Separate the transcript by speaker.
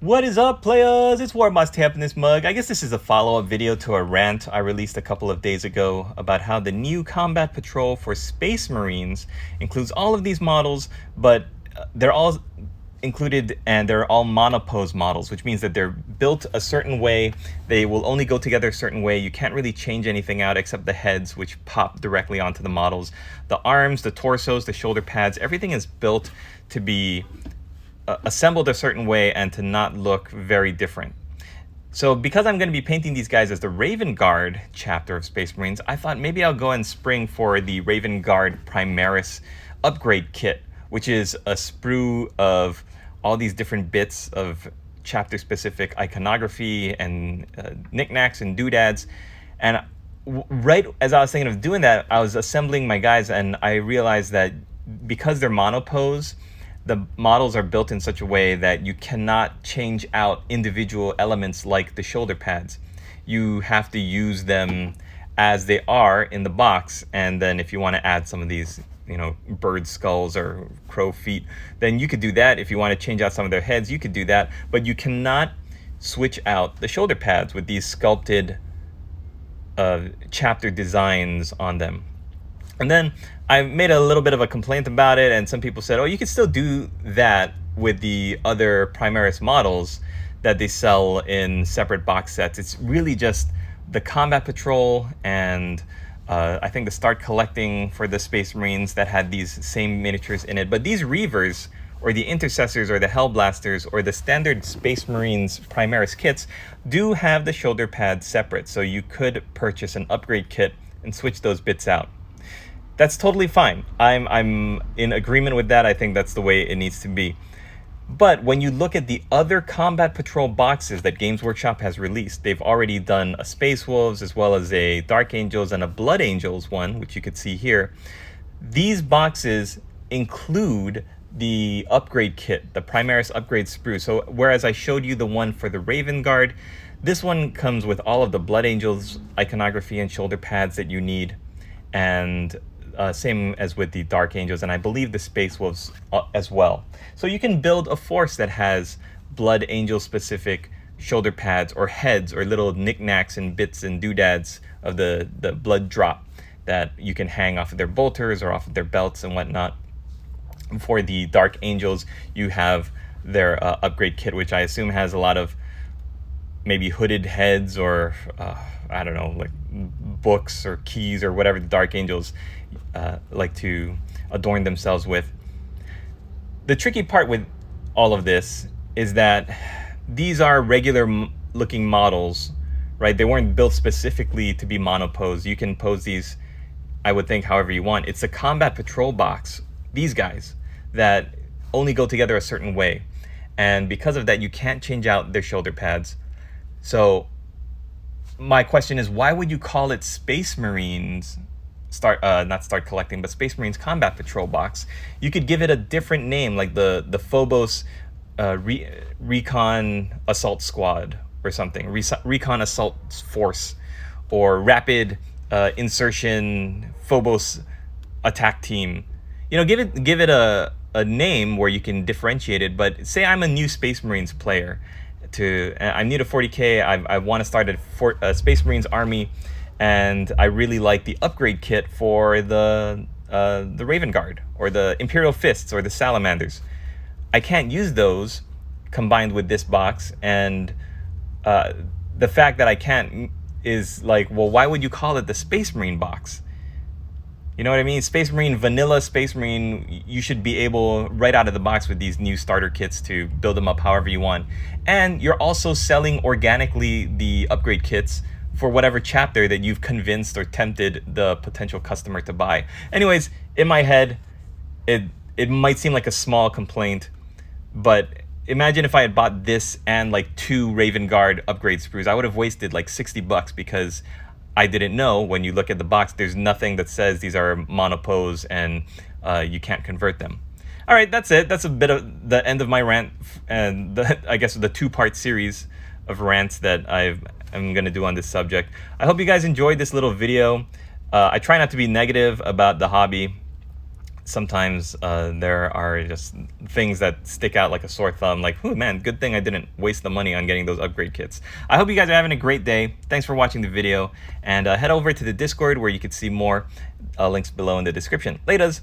Speaker 1: What is up, players? It's Warboss tapping this mug. I guess this is a follow-up video to a rant I released a couple of days ago about how the new combat patrol for Space Marines includes all of these models, but they're all included and they're all monopose models, which means that they're built a certain way. They will only go together a certain way. You can't really change anything out except the heads, which pop directly onto the models. The arms, the torsos, the shoulder pads, everything is built to be assembled a certain way and to not look very different. So because I'm going to be painting these guys as the Raven Guard chapter of Space Marines, I thought maybe I'll go and spring for the Raven Guard Primaris upgrade kit, which is a sprue of all these different bits of chapter specific iconography and knickknacks and doodads. And right as I was thinking of doing that, I was assembling my guys and I realized that because they're monopose, the models are built in such a way that you cannot change out individual elements like the shoulder pads. You have to use them as they are in the box, and then if you want to add some of these, bird skulls or crow feet, then you could do that. If you want to change out some of their heads, you could do that, but you cannot switch out the shoulder pads with these sculpted chapter designs on them. And then I made a little bit of a complaint about it, and some people said, oh, you could still do that with the other Primaris models that they sell in separate box sets. It's really just the Combat Patrol and I think the Start Collecting for the Space Marines that had these same miniatures in it. But these Reavers, or the Intercessors, or the Hellblasters, or the standard Space Marines Primaris kits do have the shoulder pads separate, so you could purchase an upgrade kit and switch those bits out. That's totally fine. I'm in agreement with that. I think that's the way it needs to be. But when you look at the other Combat Patrol boxes that Games Workshop has released, they've already done a Space Wolves as well as a Dark Angels and a Blood Angels one, which you could see here. These boxes include the upgrade kit, the Primaris upgrade sprue. So whereas I showed you the one for the Raven Guard, this one comes with all of the Blood Angels iconography and shoulder pads that you need, and same as with the Dark Angels, and I believe the Space Wolves as well. So you can build a force that has Blood Angel specific shoulder pads or heads or little knickknacks and bits and doodads of the blood drop that you can hang off of their bolters or off of their belts and whatnot. For the Dark Angels, you have their upgrade kit, which I assume has a lot of maybe hooded heads or I don't know, like books or keys or whatever the Dark Angels like to adorn themselves with. The tricky part with all of this is that these are regular looking models, right? They weren't built specifically to be monopose. You can pose these, I would think, however you want. It's a Combat Patrol box, these guys, that only go together a certain way. And because of that, you can't change out their shoulder pads. So my question is, why would you call it Space Marines not Start Collecting, but Space Marines Combat Patrol box? You could give it a different name, like the Phobos Recon Assault Squad or something, Recon Assault Force, or Rapid Insertion Phobos Attack Team. Give it a name where you can differentiate it. But say I'm a new Space Marines player. I'm new to 40K. I want to start a Space Marines army, and I really like the upgrade kit for the Raven Guard or the Imperial Fists or the Salamanders. I can't use those combined with this box, and the fact that I can't is like, well, why would you call it the Space Marine box? You know what I mean? Space Marine, vanilla Space Marine, you should be able, right out of the box with these new starter kits, to build them up however you want. And you're also selling organically the upgrade kits for whatever chapter that you've convinced or tempted the potential customer to buy. Anyways, in my head, it might seem like a small complaint, but imagine if I had bought this and like 2 Raven Guard upgrade sprues. I would have wasted like $60 because I didn't know. When you look at the box, there's nothing that says these are monopose and you can't convert them. All right, that's it. That's a bit of the end of my rant, and I guess the 2-part series of rants that I'm going to do on this subject. I hope you guys enjoyed this little video. I try not to be negative about the hobby. sometimes there are just things that stick out like a sore thumb, like, oh man, good thing I didn't waste the money on getting those upgrade kits. I hope you guys are having a great day. Thanks for watching the video, and head over to the Discord where you can see more. Links below in the description. Laters!